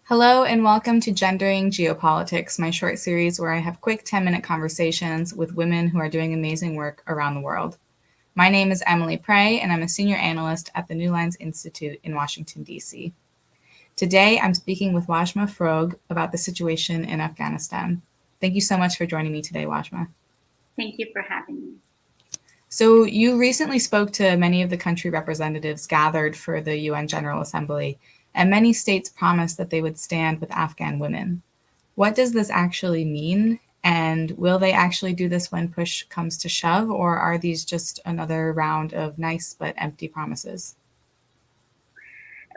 Hello and welcome to Gendering Geopolitics, my short series where I have quick 10-minute conversations with women who are doing amazing work around the world. My name is Emily Prey, and I'm a senior analyst at the New Lines Institute in Washington, D.C. Today, I'm speaking with Wazhma Frogh about the situation in Afghanistan. Thank you so much for joining me today, Wazhma. Thank you for having me. So you recently spoke to many of the country representatives gathered for the UN General Assembly, and many states promised that they would stand with Afghan women. What does this actually mean? And will they actually do this when push comes to shove, or are these just another round of nice but empty promises?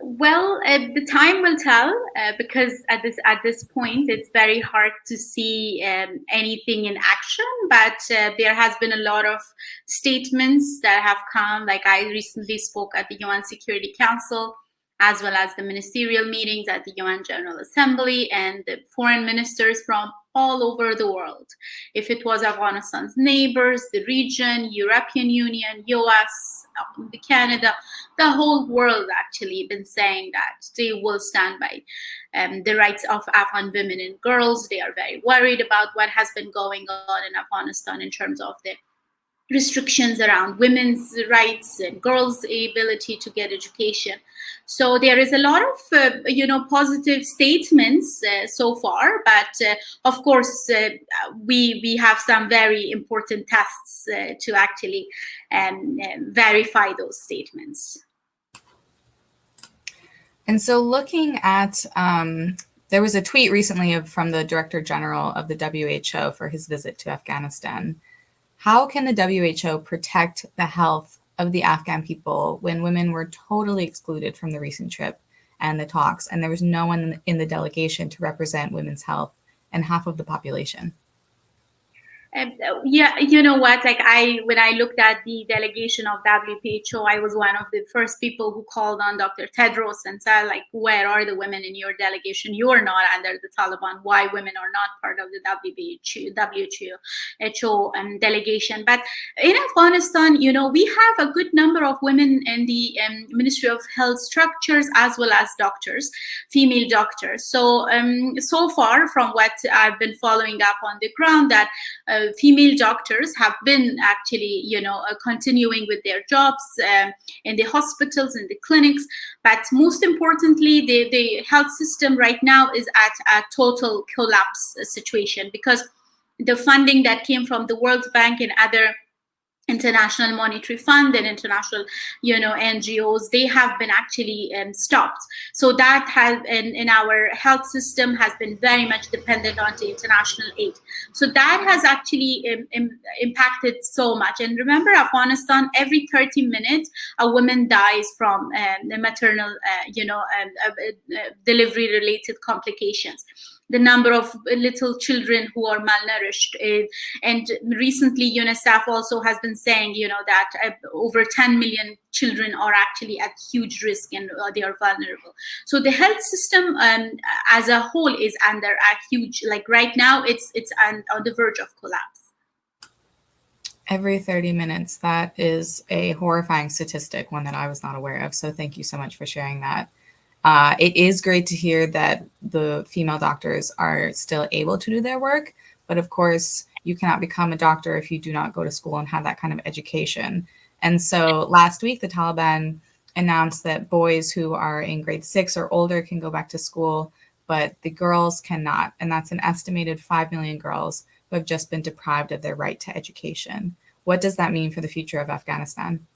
Well, the time will tell because at this point it's very hard to see anything in action. But there has been a lot of statements that have come. Like I recently spoke at the UN Security Council, as well as the ministerial meetings at the UN General Assembly, and the foreign ministers from all over the world. If it was Afghanistan's neighbors, the region, European Union, US, Canada, the whole world actually been saying that they will stand by the rights of Afghan women and girls. They are very worried about what has been going on in Afghanistan in terms of the restrictions around women's rights and girls' ability to get education. So there is a lot of positive statements so far, but of course we have some very important tests to actually verify those statements. And so looking at, there was a tweet recently from the Director General of the WHO for his visit to Afghanistan. How can the WHO protect the health of the Afghan people when women were totally excluded from the recent trip and the talks, and there was no one in the delegation to represent women's health and half of the population? Yeah, you know what? When I looked at the delegation of WHO, I was one of the first people who called on Dr. Tedros and said, like, where are the women in your delegation? You are not under the Taliban. Why women are not part of the WHO delegation? But in Afghanistan, we have a good number of women in the Ministry of Health structures as well as doctors, female doctors. So far from what I've been following up on the ground, that female doctors have been actually, continuing with their jobs in the hospitals, in the clinics. But most importantly, the health system right now is at a total collapse situation because the funding that came from the World Bank and other International Monetary Fund and international, NGOs, they have been actually stopped. So that has, in our health system, has been very much dependent on the international aid. So that has actually impacted so much. And remember, Afghanistan, every 30 minutes, a woman dies from the maternal, delivery-related complications. The number of little children who are malnourished. And recently, UNICEF also has been saying, that over 10 million children are actually at huge risk and they are vulnerable. So the health system as a whole is under a huge, like right now, it's on the verge of collapse. Every 30 minutes, that is a horrifying statistic, one that I was not aware of. So thank you so much for sharing that. It is great to hear that the female doctors are still able to do their work, but of course, you cannot become a doctor if you do not go to school and have that kind of education. And so last week, the Taliban announced that boys who are in grade 6 or older can go back to school, but the girls cannot. And that's an estimated 5 million girls who have just been deprived of their right to education. What does that mean for the future of Afghanistan?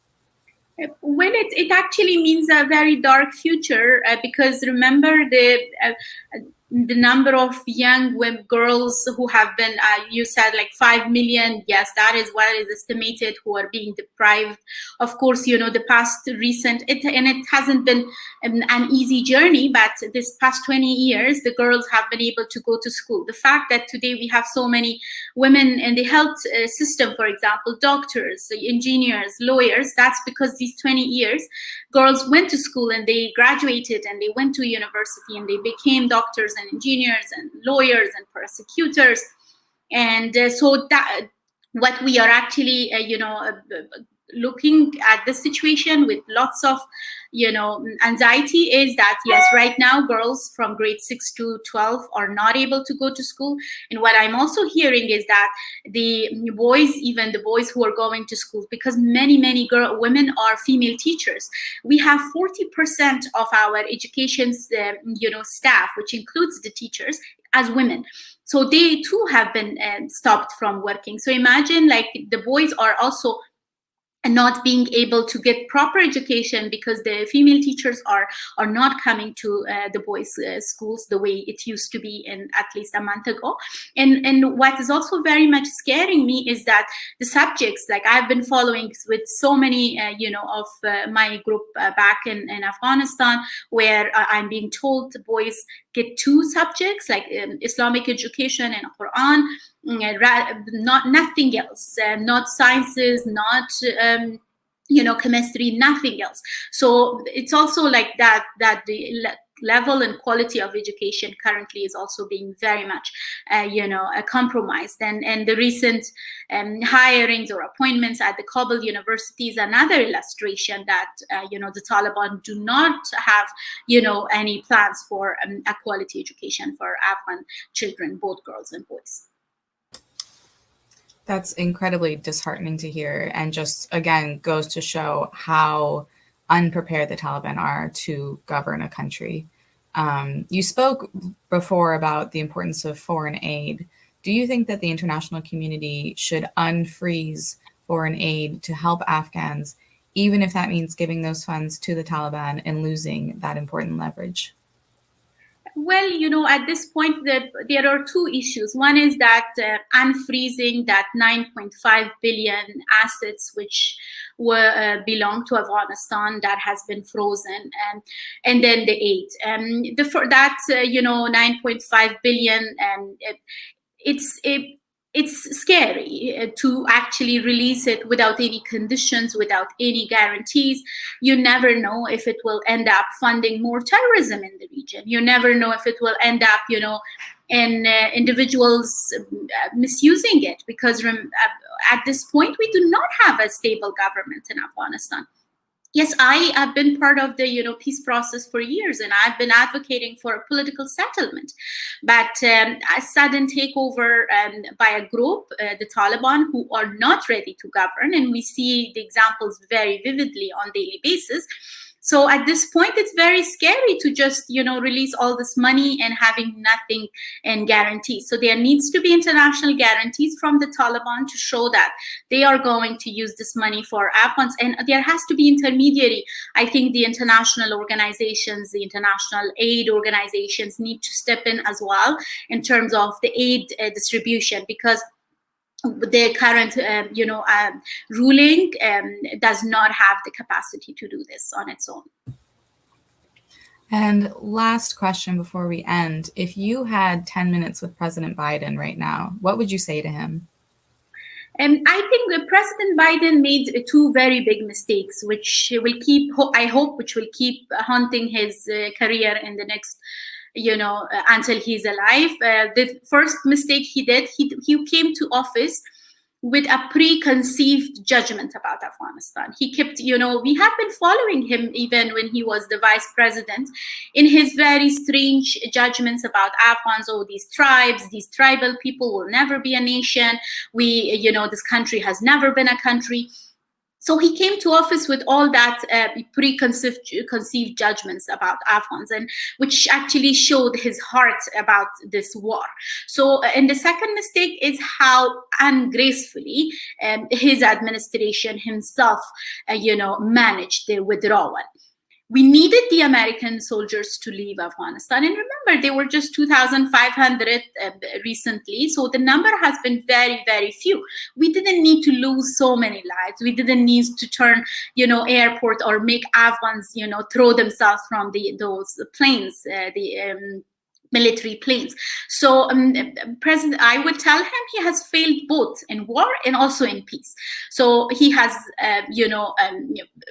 Well, it actually means a very dark future because remember the number of young women, girls who have been, you said like 5 million. Yes, that is what is estimated who are being deprived. Of course, the past recent, it hasn't been an easy journey, but this past 20 years, the girls have been able to go to school. The fact that today we have so many women in the health system, for example, doctors, engineers, lawyers, that's because these 20 years, girls went to school and they graduated and they went to university and they became doctors and engineers and lawyers and prosecutors. And so that what we are actually looking at the situation with lots of anxiety is that yes, right now girls from grade 6 to 12 are not able to go to school. And what I'm also hearing is that the boys, even the boys who are going to school, because many women are female teachers, we have 40% of our education staff, which includes the teachers, as women. So they too have been stopped from working. So imagine, like, the boys are also not being able to get proper education because the female teachers are not coming to the boys' schools the way it used to be in at least a month ago. And what is also very much scaring me is that the subjects, like I've been following with so many of my group back in Afghanistan, where I'm being told the boys get 2 subjects, like Islamic education and Quran, not nothing else, not sciences, not chemistry, nothing else. So it's also like that the level and quality of education currently is also being very much compromised. And the recent hirings or appointments at the Kabul University is another illustration that the Taliban do not have any plans for a quality education for Afghan children, both girls and boys. That's incredibly disheartening to hear, and just again goes to show how unprepared the Taliban are to govern a country. You spoke before about the importance of foreign aid. Do you think that the international community should unfreeze foreign aid to help Afghans, even if that means giving those funds to the Taliban and losing that important leverage? Well, at this point, there are 2 issues. One is that unfreezing that 9.5 billion assets which were belong to Afghanistan that has been frozen, and then the aid. For that 9.5 billion, it's scary to actually release it without any conditions, without any guarantees. You never know if it will end up funding more terrorism in the region. You never know if it will end up, in individuals misusing it, because at this point, we do not have a stable government in Afghanistan. Yes, I have been part of the peace process for years, and I've been advocating for a political settlement. But a sudden takeover by a group, the Taliban, who are not ready to govern, and we see the examples very vividly on a daily basis. So at this point, it's very scary to just, release all this money and having nothing and guarantees. So there needs to be international guarantees from the Taliban to show that they are going to use this money for Afghans. And there has to be intermediary. I think the international organizations, the international aid organizations need to step in as well in terms of the aid distribution, because the current ruling does not have the capacity to do this on its own. And last question before we end: if you had 10 minutes with President Biden right now, what would you say to him? I think President Biden made 2 very big mistakes, which will keep, I hope, which will keep haunting his career in the next until he's alive. The first mistake he did, he came to office with a preconceived judgment about Afghanistan. He kept, we have been following him even when he was the vice president in his very strange judgments about Afghans. Oh, these tribes, these tribal people will never be a nation. This country has never been a country. So he came to office with all that preconceived judgments about Afghans, and which actually showed his heart about this war. So, and the second mistake is how ungracefully his administration himself, managed the withdrawal. We needed the American soldiers to leave Afghanistan. And remember, they were just 2,500 recently. So the number has been very, very few. We didn't need to lose so many lives. We didn't need to turn, airport or make Afghans, throw themselves from those planes, military planes. So President, I would tell him he has failed both in war and also in peace. So he has,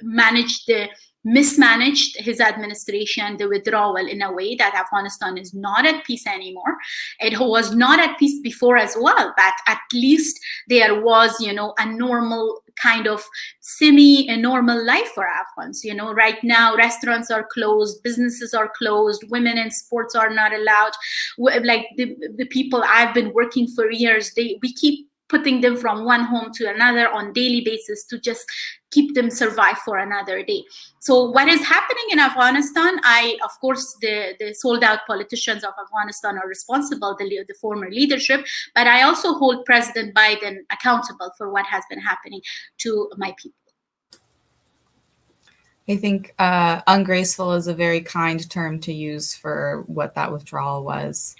managed the mismanaged his administration, the withdrawal, in a way that Afghanistan is not at peace anymore. It was not at peace before as well, but at least there was, a normal kind of semi-normal life for Afghans. Right now, restaurants are closed, businesses are closed, women in sports are not allowed. Like the people I've been working for years, we keep putting them from one home to another on daily basis to just keep them survive for another day. So what is happening in Afghanistan, of course, the sold out politicians of Afghanistan are responsible, the former leadership, but I also hold President Biden accountable for what has been happening to my people. I think ungraceful is a very kind term to use for what that withdrawal was.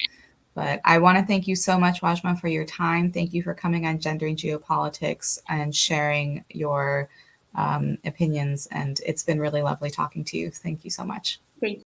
But I want to thank you so much, Wazhma, for your time. Thank you for coming on Gendering Geopolitics and sharing your opinions. And it's been really lovely talking to you. Thank you so much. Thank you.